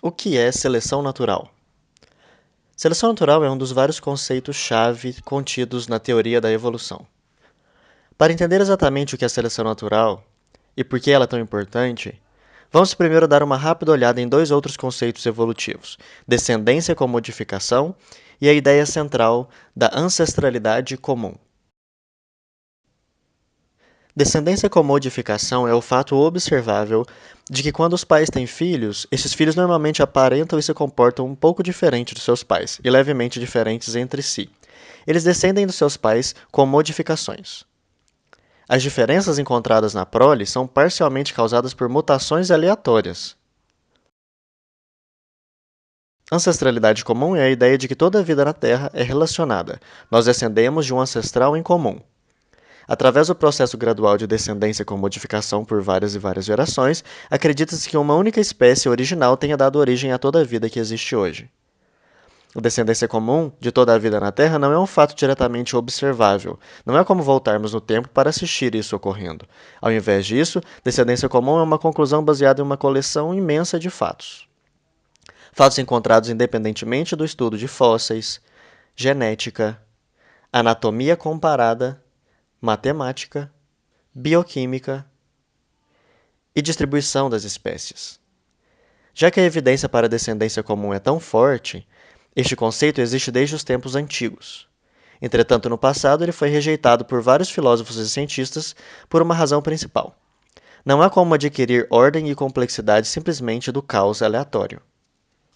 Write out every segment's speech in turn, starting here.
O que é seleção natural? Seleção natural é um dos vários conceitos-chave contidos na teoria da evolução. Para entender exatamente o que é seleção natural e por que ela é tão importante, vamos primeiro dar uma rápida olhada em dois outros conceitos evolutivos: descendência com modificação e a ideia central da ancestralidade comum. Descendência com modificação é o fato observável de que quando os pais têm filhos, esses filhos normalmente aparentam e se comportam um pouco diferente dos seus pais, e levemente diferentes entre si. Eles descendem dos seus pais com modificações. As diferenças encontradas na prole são parcialmente causadas por mutações aleatórias. Ancestralidade comum é a ideia de que toda a vida na Terra é relacionada. Nós descendemos de um ancestral em comum. Através do processo gradual de descendência com modificação por várias e várias gerações, acredita-se que uma única espécie original tenha dado origem a toda a vida que existe hoje. A descendência comum de toda a vida na Terra não é um fato diretamente observável. Não é como voltarmos no tempo para assistir isso ocorrendo. Ao invés disso, descendência comum é uma conclusão baseada em uma coleção imensa de fatos. Fatos encontrados independentemente do estudo de fósseis, genética, anatomia comparada, matemática, bioquímica e distribuição das espécies. Já que a evidência para a descendência comum é tão forte, este conceito existe desde os tempos antigos. Entretanto, no passado, ele foi rejeitado por vários filósofos e cientistas por uma razão principal. Não há como adquirir ordem e complexidade simplesmente do caos aleatório.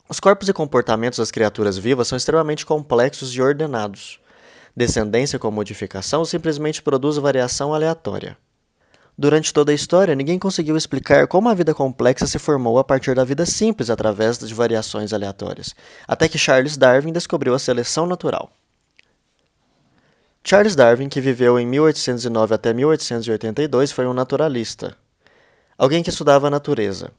Os corpos e comportamentos das criaturas vivas são extremamente complexos e ordenados. Descendência com modificação simplesmente produz variação aleatória. Durante toda a história, ninguém conseguiu explicar como a vida complexa se formou a partir da vida simples através de variações aleatórias, até que Charles Darwin descobriu a seleção natural. Charles Darwin, que viveu em 1809 até 1882, foi um naturalista, alguém que estudava a natureza.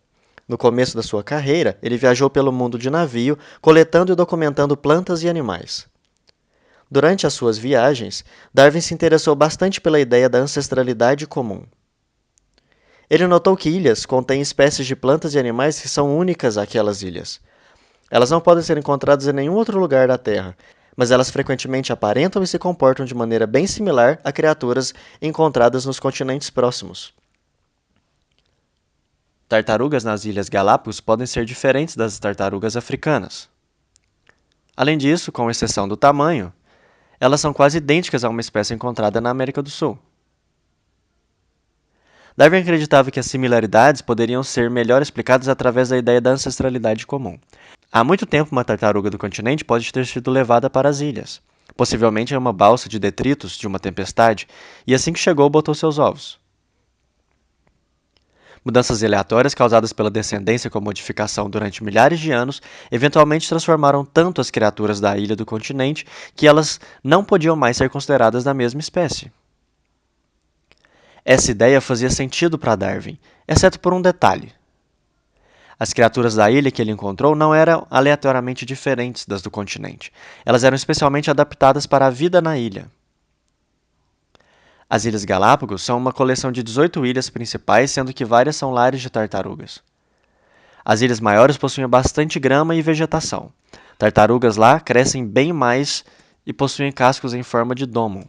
No começo da sua carreira, ele viajou pelo mundo de navio, coletando e documentando plantas e animais. Durante as suas viagens, Darwin se interessou bastante pela ideia da ancestralidade comum. Ele notou que ilhas contêm espécies de plantas e animais que são únicas àquelas ilhas. Elas não podem ser encontradas em nenhum outro lugar da Terra, mas elas frequentemente aparentam e se comportam de maneira bem similar a criaturas encontradas nos continentes próximos. Tartarugas nas Ilhas Galápagos podem ser diferentes das tartarugas africanas. Além disso, com exceção do tamanho, elas são quase idênticas a uma espécie encontrada na América do Sul. Darwin acreditava que as similaridades poderiam ser melhor explicadas através da ideia da ancestralidade comum. Há muito tempo, uma tartaruga do continente pode ter sido levada para as ilhas, possivelmente em uma balsa de detritos de uma tempestade, e assim que chegou, botou seus ovos. Mudanças aleatórias causadas pela descendência com modificação durante milhares de anos eventualmente transformaram tanto as criaturas da ilha do continente que elas não podiam mais ser consideradas da mesma espécie. Essa ideia fazia sentido para Darwin, exceto por um detalhe. As criaturas da ilha que ele encontrou não eram aleatoriamente diferentes das do continente. Elas eram especialmente adaptadas para a vida na ilha. As Ilhas Galápagos são uma coleção de 18 ilhas principais, sendo que várias são lares de tartarugas. As ilhas maiores possuem bastante grama e vegetação. Tartarugas lá crescem bem mais e possuem cascos em forma de domo.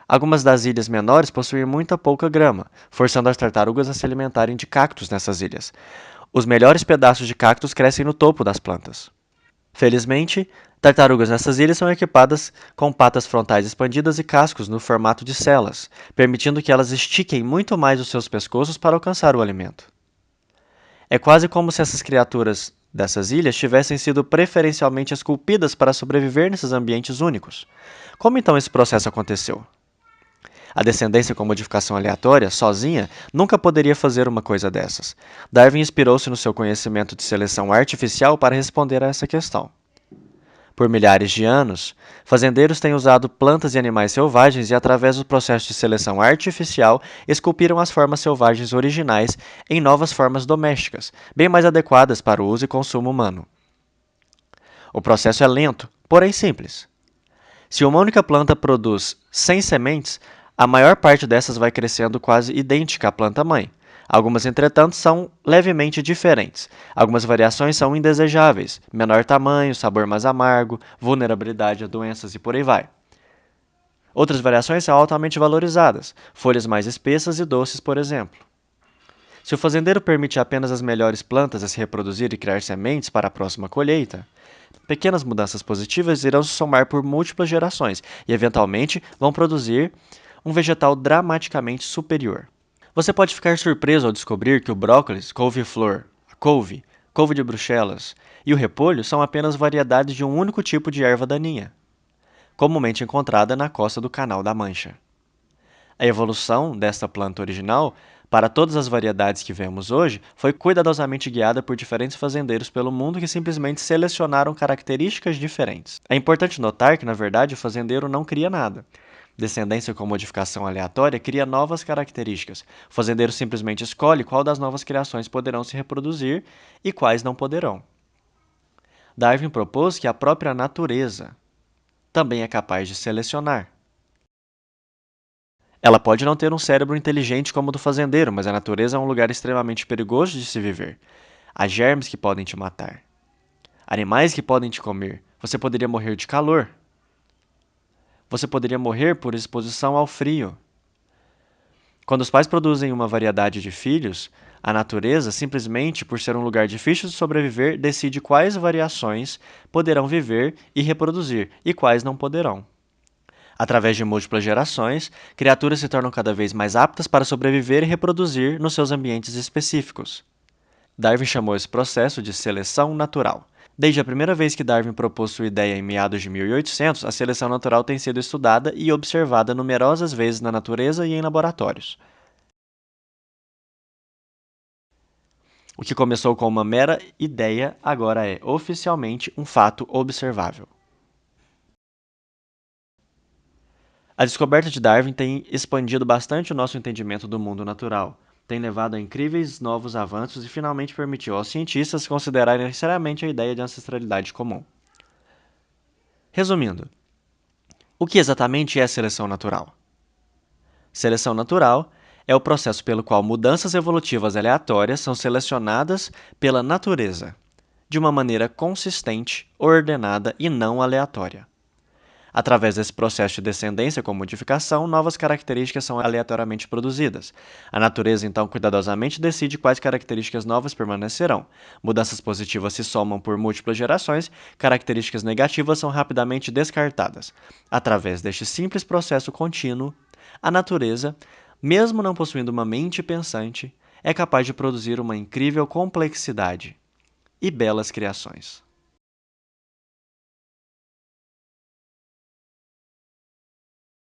Algumas das ilhas menores possuem muita pouca grama, forçando as tartarugas a se alimentarem de cactos nessas ilhas. Os melhores pedaços de cactos crescem no topo das plantas. Felizmente, tartarugas nessas ilhas são equipadas com patas frontais expandidas e cascos no formato de celas, permitindo que elas estiquem muito mais os seus pescoços para alcançar o alimento. É quase como se essas criaturas dessas ilhas tivessem sido preferencialmente esculpidas para sobreviver nesses ambientes únicos. Como então esse processo aconteceu? A descendência com modificação aleatória, sozinha, nunca poderia fazer uma coisa dessas. Darwin inspirou-se no seu conhecimento de seleção artificial para responder a essa questão. Por milhares de anos, fazendeiros têm usado plantas e animais selvagens e, através do processo de seleção artificial, esculpiram as formas selvagens originais em novas formas domésticas, bem mais adequadas para o uso e consumo humano. O processo é lento, porém simples. Se uma única planta produz 100 sementes, a maior parte dessas vai crescendo quase idêntica à planta-mãe. Algumas, entretanto, são levemente diferentes. Algumas variações são indesejáveis, menor tamanho, sabor mais amargo, vulnerabilidade a doenças e por aí vai. Outras variações são altamente valorizadas, folhas mais espessas e doces, por exemplo. Se o fazendeiro permite apenas as melhores plantas a se reproduzir e criar sementes para a próxima colheita, pequenas mudanças positivas irão se somar por múltiplas gerações e, eventualmente, vão produzir um vegetal dramaticamente superior. Você pode ficar surpreso ao descobrir que o brócolis, couve-flor, a couve, couve de Bruxelas e o repolho são apenas variedades de um único tipo de erva daninha, comumente encontrada na costa do Canal da Mancha. A evolução desta planta original para todas as variedades que vemos hoje foi cuidadosamente guiada por diferentes fazendeiros pelo mundo que simplesmente selecionaram características diferentes. É importante notar que, na verdade, o fazendeiro não cria nada. Descendência com modificação aleatória cria novas características. O fazendeiro simplesmente escolhe qual das novas criações poderão se reproduzir e quais não poderão. Darwin propôs que a própria natureza também é capaz de selecionar. Ela pode não ter um cérebro inteligente como o do fazendeiro, mas a natureza é um lugar extremamente perigoso de se viver. Há germes que podem te matar. Animais que podem te comer. Você poderia morrer de calor. Você poderia morrer por exposição ao frio. Quando os pais produzem uma variedade de filhos, a natureza, simplesmente por ser um lugar difícil de sobreviver, decide quais variações poderão viver e reproduzir e quais não poderão. Através de múltiplas gerações, criaturas se tornam cada vez mais aptas para sobreviver e reproduzir nos seus ambientes específicos. Darwin chamou esse processo de seleção natural. Desde a primeira vez que Darwin propôs sua ideia em meados de 1800, a seleção natural tem sido estudada e observada numerosas vezes na natureza e em laboratórios. O que começou com uma mera ideia agora é, oficialmente, um fato observável. A descoberta de Darwin tem expandido bastante o nosso entendimento do mundo natural, tem levado a incríveis novos avanços e finalmente permitiu aos cientistas considerarem seriamente a ideia de ancestralidade comum. Resumindo, o que exatamente é seleção natural? Seleção natural é o processo pelo qual mudanças evolutivas aleatórias são selecionadas pela natureza, de uma maneira consistente, ordenada e não aleatória. Através desse processo de descendência com modificação, novas características são aleatoriamente produzidas. A natureza, então, cuidadosamente decide quais características novas permanecerão. Mudanças positivas se somam por múltiplas gerações, características negativas são rapidamente descartadas. Através deste simples processo contínuo, a natureza, mesmo não possuindo uma mente pensante, é capaz de produzir uma incrível complexidade e belas criações.